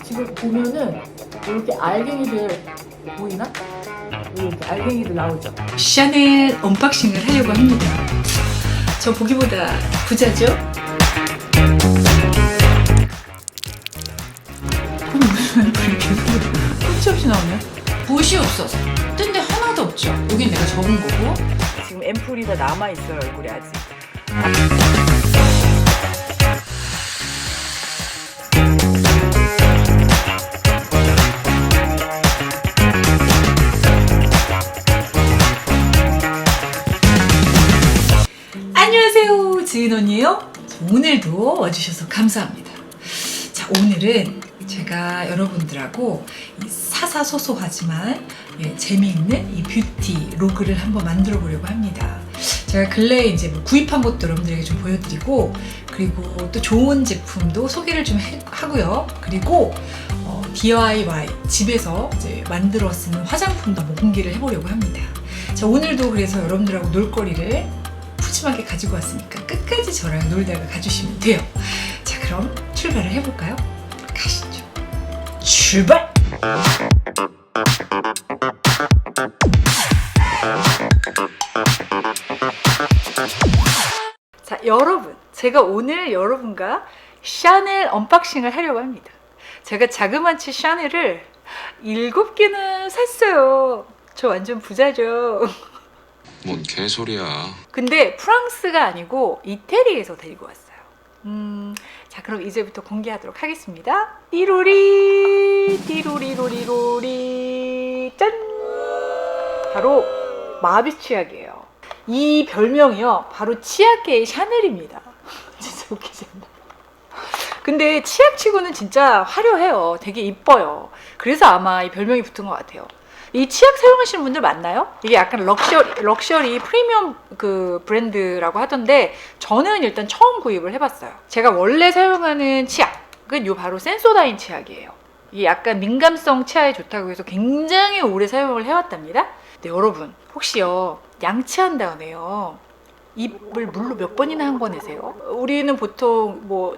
지금 보면은 이렇게 알갱이들 보이나? 이렇게 알갱이들 나오죠? 샤넬 언박싱을 하려고 합니다. 저 보기보다 부자죠? 그럼 무슨 앰플이 계속 끝이 없이 나오냐? 붓이 없어서 뜬 데 하나도 없죠? 여긴 내가 접은 거고. 지금 앰플이 다 남아있어요, 얼굴에 아직. 안녕하세요, 지은 언니예요. 오늘도 와주셔서 감사합니다. 자, 오늘은 제가 여러분들하고 이 사사소소하지만 재미있는 이 뷰티 로그를 한번 만들어 보려고 합니다. 제가 근래에 이제 뭐 구입한 것도 여러분들에게 좀 보여드리고, 그리고 또 좋은 제품도 소개를 좀 하고요. 그리고 DIY 집에서 이제 만들어 쓰는 화장품도 한번 공개를 해보려고 합니다. 자, 오늘도 그래서 여러분들하고 놀거리를 푸짐하게 가지고 왔으니까 끝까지 저랑 놀다가 가주시면 돼요. 자, 그럼 출발을 해볼까요? 가시죠. 출발! 자, 여러분, 제가 오늘 여러분과 샤넬 언박싱을 하려고 합니다. 제가 자그마치 샤넬을 7개나 샀어요. 저 완전 부자죠. 뭔 개소리야. 근데 프랑스가 아니고 이태리에서 데리고 왔어요. 자, 그럼 이제부터 공개하도록 하겠습니다. 띠로리 띠로리로리로리 짠! 바로 마비 치약이에요. 이 별명이요, 바로 치약계의 샤넬입니다. 진짜 웃기지 않나? 근데 치약치고는 진짜 화려해요. 되게 이뻐요. 그래서 아마 이 별명이 붙은 것 같아요. 이 치약 사용하시는 분들 많나요? 이게 약간 럭셔리 프리미엄 그 브랜드라고 하던데, 저는 일단 처음 구입을 해봤어요. 제가 원래 사용하는 치약은 요 바로 센소다인 치약이에요. 이게 약간 민감성 치아에 좋다고 해서 굉장히 오래 사용을 해왔답니다. 근데 여러분, 혹시요 양치한 다음에요 입을 물로 몇 번이나 헹궈내세요? 우리는 보통 뭐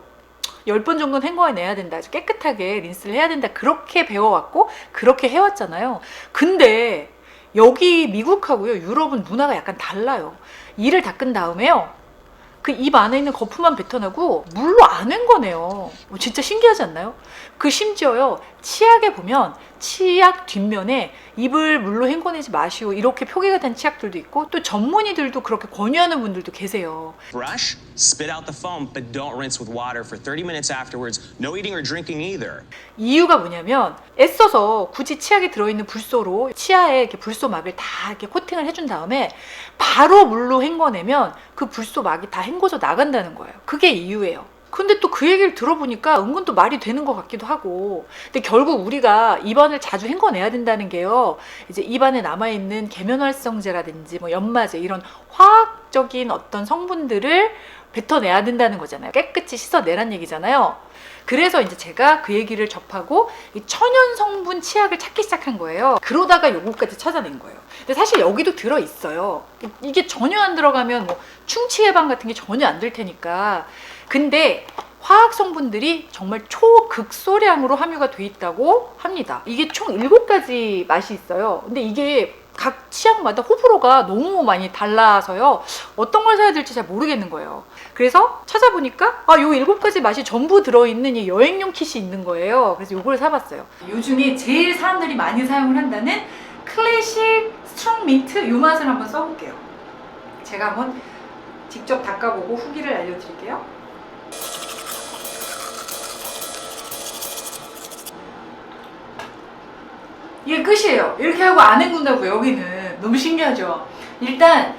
10번 정도는 헹궈내야 된다, 아주 깨끗하게 린스를 해야 된다, 그렇게 배워왔고 그렇게 해왔잖아요. 근데 여기 미국하고요 유럽은 문화가 약간 달라요. 이를 닦은 다음에요 그 입 안에 있는 거품만 뱉어내고 물로 안 헹궈내요. 진짜 신기하지 않나요? 그 심지어요 치약에 보면 치약 뒷면에 입을 물로 헹궈내지 마시오 이렇게 표기가 된 치약들도 있고, 또 전문의들도 그렇게 권유하는 분들도 계세요. Brush, spit out the foam, but don't rinse with water for 30 minutes afterwards. No eating or drinking either. 이유가 뭐냐면, 애써서 굳이 치약에 들어있는 불소로 치아에 이렇게 불소 막을 다 이렇게 코팅을 해준 다음에 바로 물로 헹궈내면 그 불소 막이 다 헹궈져 나간다는 거예요. 그게 이유예요. 근데 또 그 얘기를 들어보니까 은근 또 말이 되는 것 같기도 하고. 근데 결국 우리가 입안을 자주 헹궈내야 된다는 게요, 이제 입안에 남아있는 계면활성제라든지 뭐 연마제, 이런 화학적인 어떤 성분들을 뱉어내야 된다는 거잖아요. 깨끗이 씻어내란 얘기잖아요. 그래서 이제 제가 그 얘기를 접하고 이 천연 성분 치약을 찾기 시작한 거예요. 그러다가 요거까지 찾아낸 거예요. 근데 사실 여기도 들어있어요. 이게 전혀 안 들어가면 뭐 충치 예방 같은 게 전혀 안 될 테니까. 근데 화학 성분들이 정말 초극소량으로 함유가 돼 있다고 합니다. 이게 총 7가지 맛이 있어요. 근데 이게 각 치약마다 호불호가 너무 많이 달라서요, 어떤 걸 사야 될지 잘 모르겠는 거예요. 그래서 찾아보니까 요 7가지 맛이 전부 들어있는 이 여행용 킷이 있는 거예요. 그래서 이걸 사봤어요. 요즘에 제일 사람들이 많이 사용을 한다는 클래식 스트롱 민트, 요 맛을 한번 써볼게요. 제가 한번 직접 닦아보고 후기를 알려드릴게요. 이게 끝이에요. 이렇게 하고 안 헹군다고. 여기는 너무 신기하죠. 일단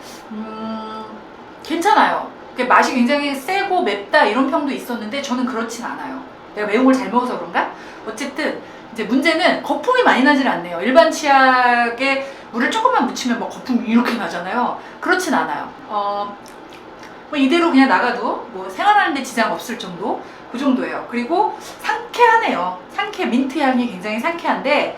괜찮아요. 맛이 굉장히 세고 맵다 이런 평도 있었는데 저는 그렇진 않아요. 내가 매운 걸 잘 먹어서 그런가? 어쨌든 이제 문제는 거품이 많이 나질 않네요. 일반 치약에 물을 조금만 묻히면 뭐 거품이 이렇게 나잖아요. 그렇진 않아요. 뭐 이대로 그냥 나가도 뭐 생활하는데 지장 없을 정도, 그 정도예요. 그리고 상쾌하네요. 민트 향이 굉장히 상쾌한데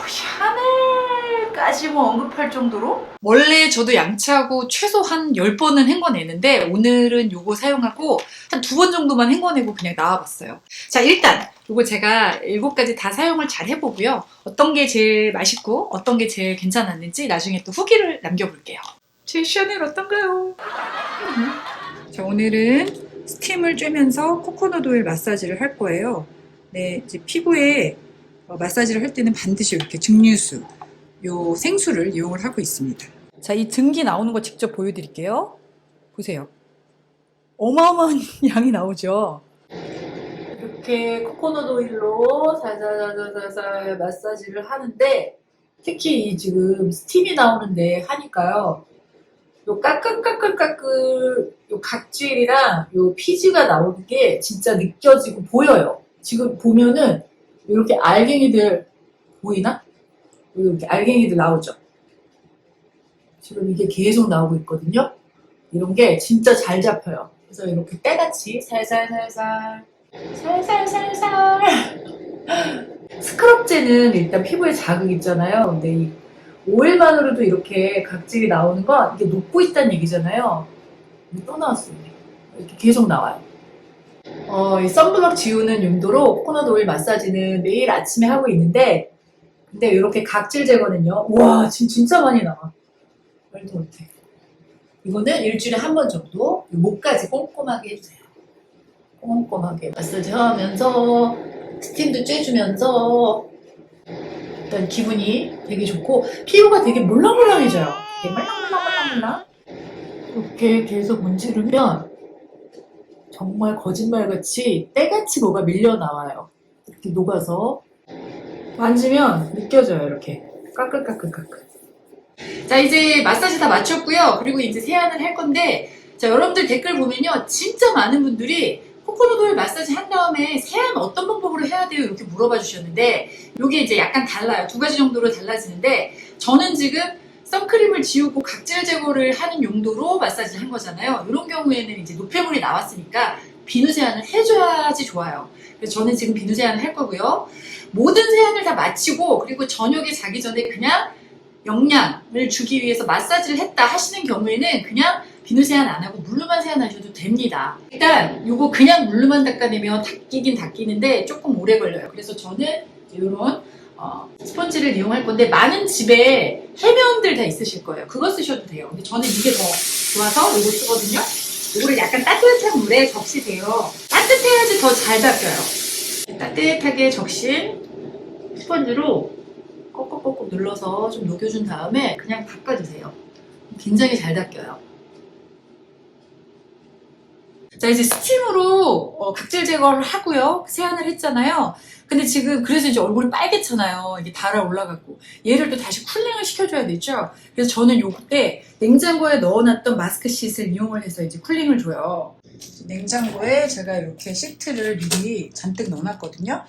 샤넬 이것까지 뭐 언급할 정도로? 원래 저도 양치하고 최소한 10번은 헹궈내는데 오늘은 요거 사용하고 한 2번 정도만 헹궈내고 그냥 나와봤어요. 자, 일단 요거 제가 7가지 다 사용을 잘 해보고요. 어떤 게 제일 맛있고 어떤 게 제일 괜찮았는지 나중에 또 후기를 남겨볼게요. 제 샤넬 어떤가요? 자, 오늘은 스팀을 쬐면서 코코넛 오일 마사지를 할 거예요. 네, 이제 피부에 마사지를 할 때는 반드시 이렇게 증류수, 요 생수를 이용을 하고 있습니다. 자, 이 증기 나오는 거 직접 보여드릴게요. 보세요. 어마어마한 양이 나오죠. 이렇게 코코넛 오일로 살살살살살 마사지를 하는데 특히 이 지금 스팀이 나오는데 하니까요. 요 까끌까끌까끌 요 각질이랑 요 피지가 나오는 게 진짜 느껴지고 보여요. 지금 보면은 이렇게 알갱이들 보이나? 이렇게 알갱이들 나오죠. 지금 이게 계속 나오고 있거든요. 이런 게 진짜 잘 잡혀요. 그래서 이렇게 때같이 살살살살 스크럽제는 일단 피부에 자극 있잖아요. 근데 이 오일만으로도 이렇게 각질이 나오는 건 이게 녹고 있다는 얘기잖아요. 또 나왔습니다. 이렇게 계속 나와요. 이 선블럭 지우는 용도로 코코넛 오일 마사지는 매일 아침에 하고 있는데 근데 이렇게 각질 제거는요. 와 진짜 많이 나와. 말도 못해. 이거는 일주일에 한 번 정도 목까지 꼼꼼하게 해주세요. 꼼꼼하게 마사지 하면서 스팀도 쬐주면서 일단 기분이 되게 좋고 피부가 되게 몰랑몰랑해져요. 되게 말랑말랑말랑말랑 이렇게 계속 문지르면 정말 거짓말같이 때같이 뭐가 밀려 나와요. 이렇게 녹아서 만지면 느껴져요. 이렇게 까끌까끌까끌. 자, 이제 마사지 다 마쳤고요. 그리고 이제 세안을 할 건데 자, 여러분들 댓글 보면요. 진짜 많은 분들이 코코넛 오일 마사지 한 다음에 세안 어떤 방법으로 해야 돼요? 이렇게 물어봐 주셨는데 이게 이제 약간 달라요. 2가지 정도로 달라지는데 저는 지금 선크림을 지우고 각질 제거를 하는 용도로 마사지를 한 거잖아요. 이런 경우에는 이제 노폐물이 나왔으니까 비누 세안을 해줘야지 좋아요. 그래서 저는 지금 비누 세안을 할 거고요. 모든 세안을 다 마치고 그리고 저녁에 자기 전에 그냥 영양을 주기 위해서 마사지를 했다 하시는 경우에는 그냥 비누 세안 안 하고 물로만 세안하셔도 됩니다. 일단 요거 그냥 물로만 닦아내면 닦이긴 닦이는데 조금 오래 걸려요. 그래서 저는 이런 스펀지를 이용할 건데 많은 집에 해면들 다 있으실 거예요. 그거 쓰셔도 돼요. 근데 저는 이게 더 좋아서 이거 쓰거든요. 이거를 약간 따뜻한 물에 적시세요. 따뜻해야지 더 잘 닦여요. 따뜻하게 적신 스펀지로 꼭꼭꼭꼭 눌러서 좀 녹여준 다음에 그냥 닦아주세요. 굉장히 잘 닦여요. 자, 이제 스팀으로 각질 제거를 하고요. 세안을 했잖아요. 근데 지금 그래서 이제 얼굴이 빨개잖아요. 이게 달아 올라갔고 얘를 또 다시 쿨링을 시켜줘야 되죠. 그래서 저는 요때 냉장고에 넣어놨던 마스크킷을 이용을 해서 이제 쿨링을 줘요. 냉장고에 제가 이렇게 시트를 미리 잔뜩 넣어놨거든요.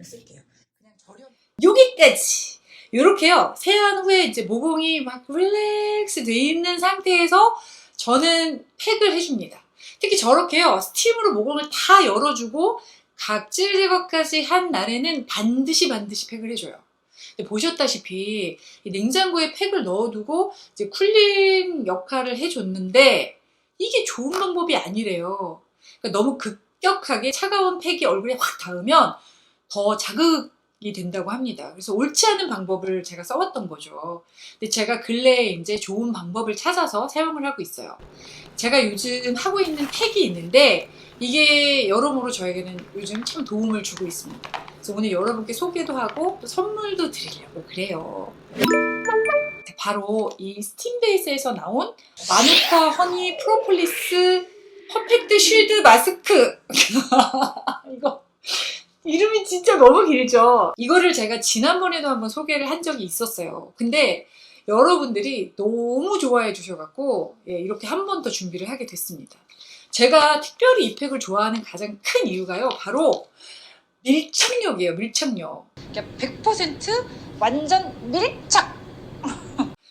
쓸게요. 그냥 여기까지. 이렇게요. 세안 후에 이제 모공이 막 릴렉스 돼 있는 상태에서 저는 팩을 해줍니다. 특히 저렇게요. 스팀으로 모공을 다 열어주고 각질 제거까지 한 날에는 반드시 팩을 해줘요. 보셨다시피 이 냉장고에 팩을 넣어두고 이제 쿨링 역할을 해줬는데 이게 좋은 방법이 아니래요. 그러니까 너무 급격하게 차가운 팩이 얼굴에 확 닿으면 더 자극이 된다고 합니다. 그래서 옳지 않은 방법을 제가 써왔던 거죠. 근데 제가 근래에 이제 좋은 방법을 찾아서 사용을 하고 있어요. 제가 요즘 하고 있는 팩이 있는데 이게 여러모로 저에게는 요즘 참 도움을 주고 있습니다. 그래서 오늘 여러분께 소개도 하고 또 선물도 드리려고 그래요. 바로 이 스팀 베이스에서 나온 마누카 허니 프로폴리스 퍼펙트 쉴드 마스크. 이거 이름이 진짜 너무 길죠. 이거를 제가 지난번에도 한번 소개를 한 적이 있었어요. 근데 여러분들이 너무 좋아해 주셔갖고 이렇게 한 번 더 준비를 하게 됐습니다. 제가 특별히 이 팩을 좋아하는 가장 큰 이유가요. 바로 밀착력이에요. 밀착력. 100% 완전 밀착!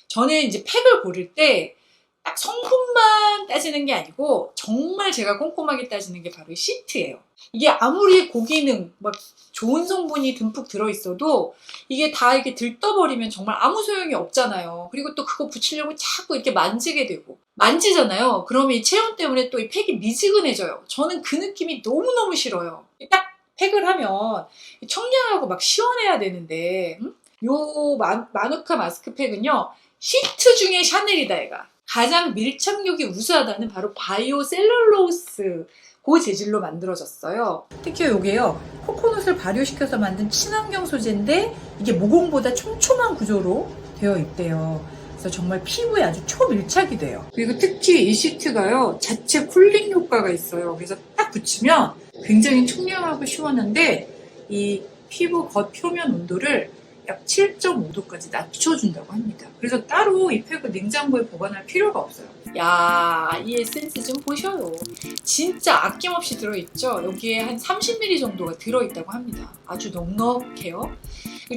저는 이제 팩을 고를 때 딱 성분만 따지는 게 아니고 정말 제가 꼼꼼하게 따지는 게 바로 시트예요. 이게 아무리 고기능 막 좋은 성분이 듬뿍 들어있어도 이게 다 이렇게 들떠버리면 정말 아무 소용이 없잖아요. 그리고 또 그거 붙이려고 자꾸 이렇게 만지게 되고 만지잖아요. 그러면 이 체온 때문에 또 이 팩이 미지근해져요. 저는 그 느낌이 너무너무 싫어요. 딱 팩을 하면 청량하고 막 시원해야 되는데 요 마누카 마스크팩은요. 시트 중에 샤넬이다 얘가. 가장 밀착력이 우수하다는 바로 바이오 셀룰로스 그 재질로 만들어졌어요. 특히 요게요. 코코넛을 발효시켜서 만든 친환경 소재인데 이게 모공보다 촘촘한 구조로 되어 있대요. 그래서 정말 피부에 아주 초밀착이 돼요. 그리고 특히 이 시트가요. 자체 쿨링 효과가 있어요. 그래서 딱 붙이면 굉장히 청량하고 시원한데 이 피부 겉 표면 온도를 약 7.5도까지 낮춰준다고 합니다. 그래서 따로 이 팩을 냉장고에 보관할 필요가 없어요. 야, 이 에센스 좀 보셔요. 진짜 아낌없이 들어있죠? 여기에 한 30ml 정도가 들어있다고 합니다. 아주 넉넉해요.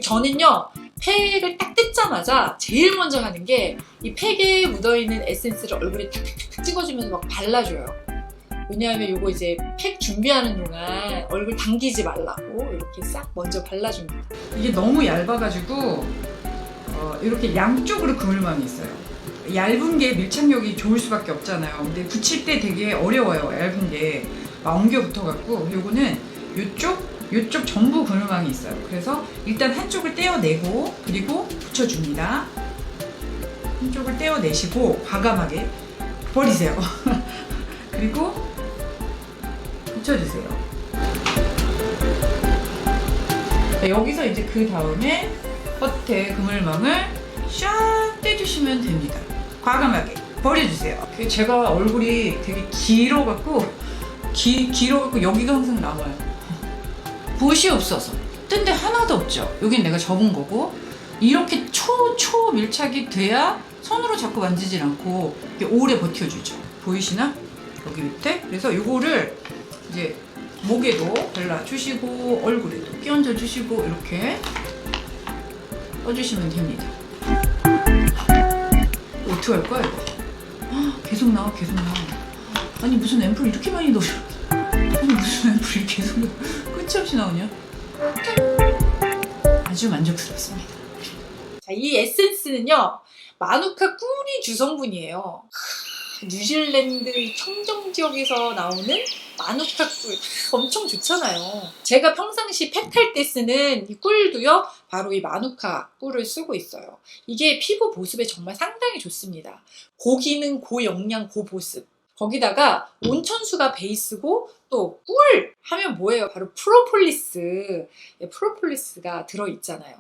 저는요, 팩을 딱 뜯자마자 제일 먼저 하는 게 이 팩에 묻어있는 에센스를 얼굴에 탁탁탁 찍어주면서 막 발라줘요. 왜냐하면 요거 이제 팩 준비하는 동안 얼굴 당기지 말라고 이렇게 싹 먼저 발라줍니다. 이게 너무 얇아가지고 이렇게 양쪽으로 그물망이 있어요. 얇은 게 밀착력이 좋을 수밖에 없잖아요. 근데 붙일 때 되게 어려워요. 얇은 게 막 엉겨 붙어갖고 요거는 요쪽 전부 그물망이 있어요. 그래서 일단 한쪽을 떼어내고 그리고 붙여줍니다. 한쪽을 떼어내시고 과감하게 버리세요. 그리고 붙여주세요. 여기서 이제 그 다음에 겉에 그물망을 샥 떼주시면 됩니다. 과감하게 버려주세요. 제가 얼굴이 되게 길어갖고 여기가 항상 남아요. 붓이 없어서 뜬 데 하나도 없죠. 여긴 내가 접은 거고 이렇게 초 밀착이 돼야 손으로 자꾸 만지질 않고 이렇게 오래 버텨주죠. 보이시나? 여기 밑에. 그래서 요거를 이제 목에도 발라주시고 얼굴에도 끼얹어 주시고 이렇게 써주시면 됩니다. 어떻게 할 거야 이거? 계속 나와. 아니 무슨 앰플 이렇게 많이 넣어줘. 아니 무슨 앰플이 계속 끝이 없이 나오냐? 아주 만족스럽습니다. 자, 이 에센스는요 마누카 꿀이 주성분이에요. 뉴질랜드 청정 지역에서 나오는 마누카 꿀 엄청 좋잖아요. 제가 평상시 팩할 때 쓰는 이 꿀도요 바로 이 마누카 꿀을 쓰고 있어요. 이게 피부 보습에 정말 상당히 좋습니다. 고기능, 고영양, 고보습. 거기다가 온천수가 베이스고 또 꿀 하면 뭐예요? 바로 프로폴리스. 프로폴리스가 들어있잖아요.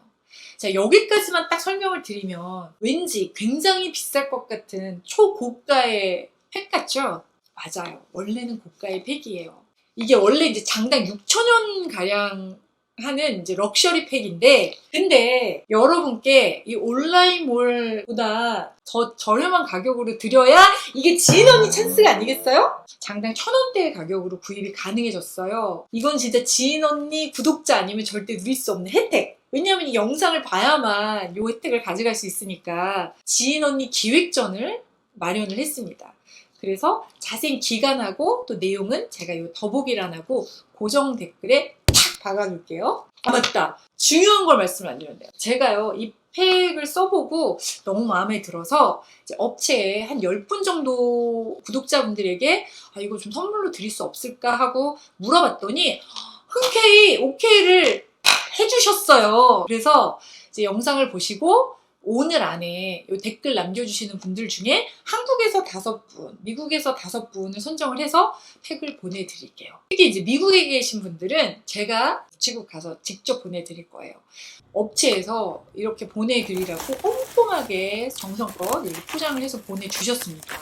자, 여기까지만 딱 설명을 드리면 왠지 굉장히 비쌀 것 같은 초고가의 팩 같죠? 맞아요. 원래는 고가의 팩이에요. 이게 원래 이제 장당 6,000원 가량 하는 이제 럭셔리 팩인데, 근데 여러분께 이 온라인몰보다 더 저렴한 가격으로 드려야 이게 지인 언니 찬스가 아니겠어요? 장당 1,000원대의 가격으로 구입이 가능해졌어요. 이건 진짜 지인 언니 구독자 아니면 절대 누릴 수 없는 혜택. 왜냐하면 이 영상을 봐야만 이 혜택을 가져갈 수 있으니까 지인 언니 기획전을 마련을 했습니다. 그래서 자세히 기간하고 또 내용은 제가 이 더보기란하고 고정 댓글에 탁 박아둘게요. 아 맞다. 중요한 걸 말씀을 안 드렸네요. 제가요 이 팩을 써보고 너무 마음에 들어서 이제 업체에 한 10분 정도 구독자분들에게 아, 이거 좀 선물로 드릴 수 없을까 하고 물어봤더니 흔쾌히 오케이를 해주셨어요. 그래서 이제 영상을 보시고 오늘 안에 이 댓글 남겨주시는 분들 중에 한국에서 5분, 미국에서 5분을 선정을 해서 팩을 보내드릴게요. 특히 이제 미국에 계신 분들은 제가 우체국 가서 직접 보내드릴 거예요. 업체에서 이렇게 보내드리라고 꼼꼼하게 정성껏 이렇게 포장을 해서 보내주셨습니다.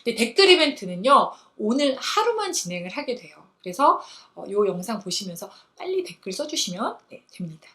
근데 댓글 이벤트는요, 오늘 하루만 진행을 하게 돼요. 그래서 이 영상 보시면서 빨리 댓글 써주시면 됩니다.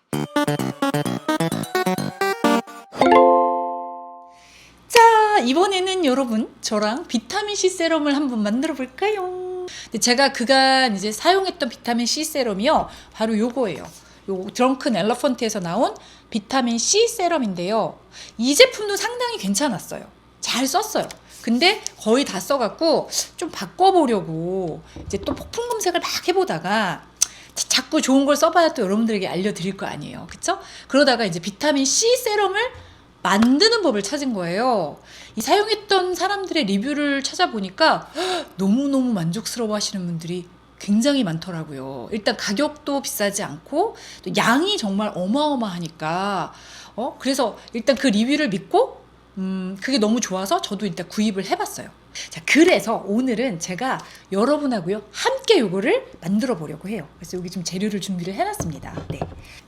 자, 이번에는 여러분 저랑 비타민C 세럼을 한번 만들어 볼까요? 제가 그간 이제 사용했던 비타민C 세럼이요, 바로 요거예요. 요 드렁큰 엘러펀트에서 나온 비타민C 세럼인데요. 이 제품도 상당히 괜찮았어요. 잘 썼어요. 근데 거의 다 써갖고 좀 바꿔보려고 이제 또 폭풍 검색을 막 해보다가 자꾸 좋은 걸 써봐야 또 여러분들에게 알려드릴 거 아니에요. 그쵸? 그러다가 이제 비타민 C 세럼을 만드는 법을 찾은 거예요. 이 사용했던 사람들의 리뷰를 찾아보니까 너무너무 만족스러워 하시는 분들이 굉장히 많더라고요. 일단 가격도 비싸지 않고 또 양이 정말 어마어마하니까 그래서 일단 그 리뷰를 믿고 그게 너무 좋아서 저도 일단 구입을 해봤어요. 자, 그래서 오늘은 제가 여러분하고요 함께 요거를 만들어 보려고 해요. 그래서 여기 좀 재료를 준비를 해놨습니다. 네.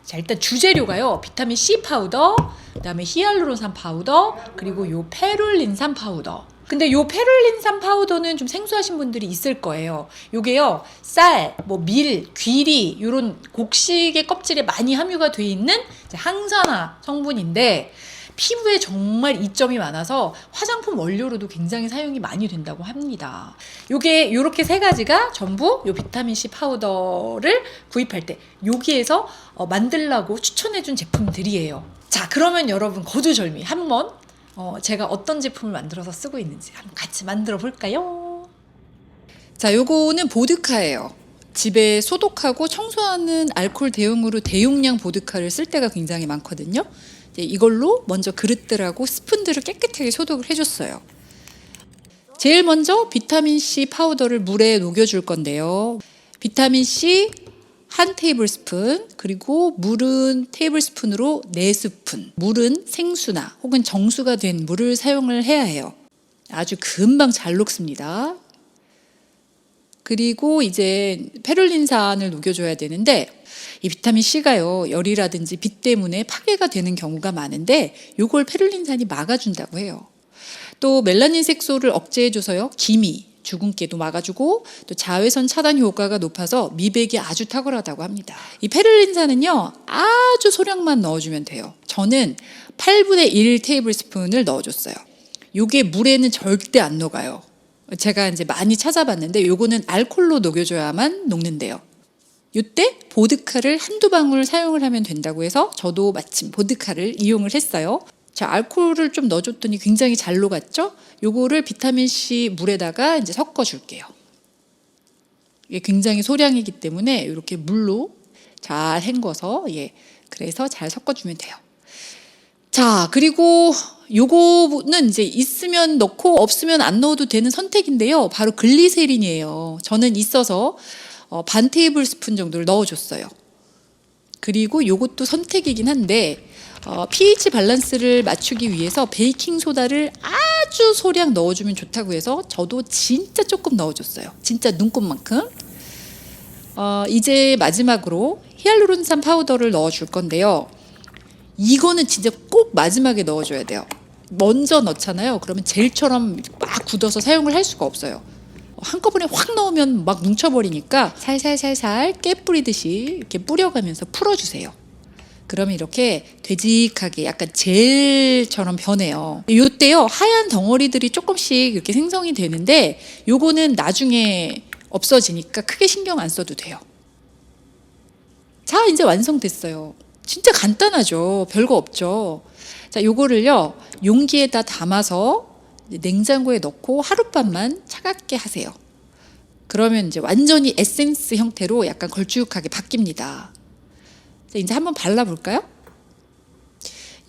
자, 일단 주재료가요 비타민 C 파우더, 그다음에 히알루론산 파우더, 그리고 요 페룰린산 파우더. 근데 요 페룰린산 파우더는 좀 생소하신 분들이 있을 거예요. 요게요 쌀, 뭐 밀, 귀리 요런 곡식의 껍질에 많이 함유가 돼 있는 이제 항산화 성분인데 피부에 정말 이점이 많아서 화장품 원료로도 굉장히 사용이 많이 된다고 합니다. 요게 요렇게 세 가지가 전부 요 비타민C 파우더를 구입할 때 여기에서 만들라고 추천해준 제품들이에요. 자, 그러면 여러분 거두절미 한번 제가 어떤 제품을 만들어서 쓰고 있는지 한번 같이 만들어 볼까요? 자, 요거는 보드카예요. 집에 소독하고 청소하는 알코올 대용으로 대용량 보드카를 쓸 때가 굉장히 많거든요. 이걸로 먼저 그릇들하고 스푼들을 깨끗하게 소독을 해줬어요. 제일 먼저 비타민C 파우더를 물에 녹여줄 건데요. 비타민C 1 테이블스푼, 그리고 물은 테이블스푼으로 4스푼, 물은 생수나 혹은 정수가 된 물을 사용을 해야 해요. 아주 금방 잘 녹습니다. 그리고 이제 페룰린산을 녹여줘야 되는데 이 비타민 C가요 열이라든지 빛 때문에 파괴가 되는 경우가 많은데 요걸 페룰린산이 막아준다고 해요. 또 멜라닌 색소를 억제해줘서요 기미, 주근깨도 막아주고 또 자외선 차단 효과가 높아서 미백이 아주 탁월하다고 합니다. 이 페룰린산은요 아주 소량만 넣어주면 돼요. 저는 8분의 1 테이블스푼을 넣어줬어요. 요게 물에는 절대 안 녹아요. 제가 이제 많이 찾아봤는데 요거는 알코올로 녹여줘야만 녹는데요. 이때 보드카를 한두 방울 사용을 하면 된다고 해서 저도 마침 보드카를 이용을 했어요. 자, 알코올을 좀 넣어줬더니 굉장히 잘 녹았죠? 요거를 비타민C 물에다가 이제 섞어줄게요. 이게 굉장히 소량이기 때문에 이렇게 물로 잘 헹궈서 그래서 잘 섞어주면 돼요. 자, 그리고 요거는 이제 있으면 넣고 없으면 안 넣어도 되는 선택인데요. 바로 글리세린이에요. 저는 있어서 반 테이블 스푼 정도를 넣어줬어요. 그리고 요것도 선택이긴 한데 pH 밸런스를 맞추기 위해서 베이킹 소다를 아주 소량 넣어주면 좋다고 해서 저도 진짜 조금 넣어줬어요. 진짜 눈곱만큼. 이제 마지막으로 히알루론산 파우더를 넣어줄 건데요. 이거는 진짜 꼭 마지막에 넣어줘야 돼요. 먼저 넣잖아요. 그러면 젤처럼 막 굳어서 사용을 할 수가 없어요. 한꺼번에 확 넣으면 막 뭉쳐버리니까 살살살살 깨 뿌리듯이 이렇게 뿌려가면서 풀어주세요. 그러면 이렇게 되직하게 약간 젤처럼 변해요. 요때요 하얀 덩어리들이 조금씩 이렇게 생성이 되는데 요거는 나중에 없어지니까 크게 신경 안 써도 돼요. 자, 이제 완성됐어요. 진짜 간단하죠. 별거 없죠. 자, 요거를요 용기에다 담아서 냉장고에 넣고 하룻밤만 차갑게 하세요. 그러면 이제 완전히 에센스 형태로 약간 걸쭉하게 바뀝니다. 자, 이제 한번 발라볼까요?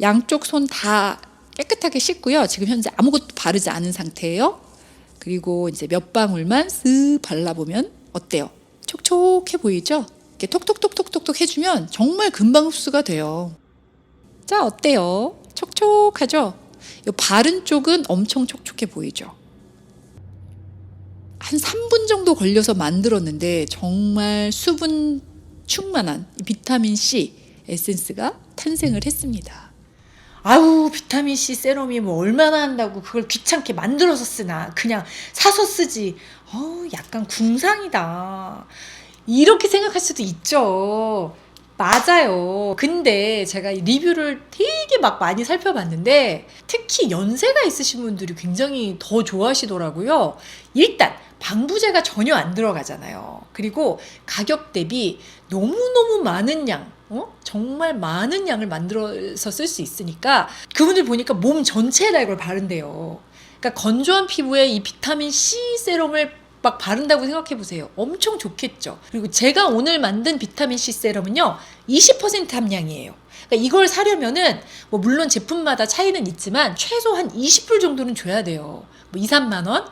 양쪽 손 다 깨끗하게 씻고요. 지금 현재 아무것도 바르지 않은 상태예요. 그리고 이제 몇 방울만 쓱 발라보면 어때요? 촉촉해 보이죠? 이렇게 톡톡톡톡톡 해주면 정말 금방 흡수가 돼요. 자, 어때요? 촉촉하죠? 이 바른 쪽은 엄청 촉촉해 보이죠? 한 3분 정도 걸려서 만들었는데 정말 수분 충만한 비타민C 에센스가 탄생을 했습니다. 아우, 비타민C 세럼이 뭐 얼마나 한다고 그걸 귀찮게 만들어서 쓰나. 그냥 사서 쓰지. 약간 궁상이다. 이렇게 생각할 수도 있죠. 맞아요. 근데 제가 리뷰를 되게 막 많이 살펴봤는데 특히 연세가 있으신 분들이 굉장히 더 좋아하시더라고요. 일단 방부제가 전혀 안 들어가잖아요. 그리고 가격 대비 너무너무 많은 양, 정말 많은 양을 만들어서 쓸 수 있으니까 그분들 보니까 몸 전체에다 이걸 바른대요. 그러니까 건조한 피부에 이 비타민 C 세럼을 막 바른다고 생각해 보세요. 엄청 좋겠죠. 그리고 제가 오늘 만든 비타민 C 세럼은요 20% 함량이에요. 그러니까 이걸 사려면은 뭐 물론 제품마다 차이는 있지만 최소 한 20불 정도는 줘야 돼요. 뭐 2, 3만 원?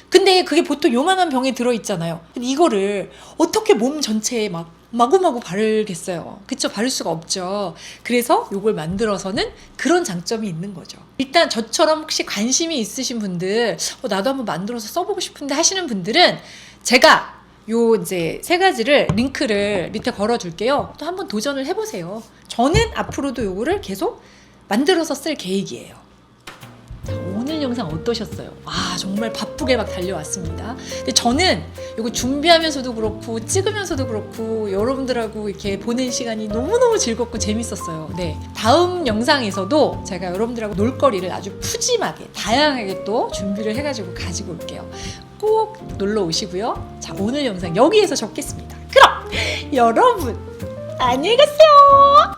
근데 그게 보통 요만한 병에 들어있잖아요. 근데 이거를 어떻게 몸 전체에 막 마구마구 바르겠어요. 그쵸? 바를 수가 없죠. 그래서 요걸 만들어서는 그런 장점이 있는 거죠. 일단 저처럼 혹시 관심이 있으신 분들, 나도 한번 만들어서 써보고 싶은데 하시는 분들은 제가 요 이제 세 가지를 링크를 밑에 걸어둘게요. 또 한번 도전을 해보세요. 저는 앞으로도 요거를 계속 만들어서 쓸 계획이에요. 자, 오늘 영상 어떠셨어요? 정말 바쁘게 막 달려왔습니다. 근데 저는 이거 준비하면서도 그렇고 찍으면서도 그렇고 여러분들하고 이렇게 보낸 시간이 너무너무 즐겁고 재밌었어요. 네, 다음 영상에서도 제가 여러분들하고 놀거리를 아주 푸짐하게 다양하게 또 준비를 해가지고 가지고 올게요. 꼭 놀러 오시고요. 자, 오늘 영상 여기에서 접겠습니다. 그럼 여러분 안녕히 가세요.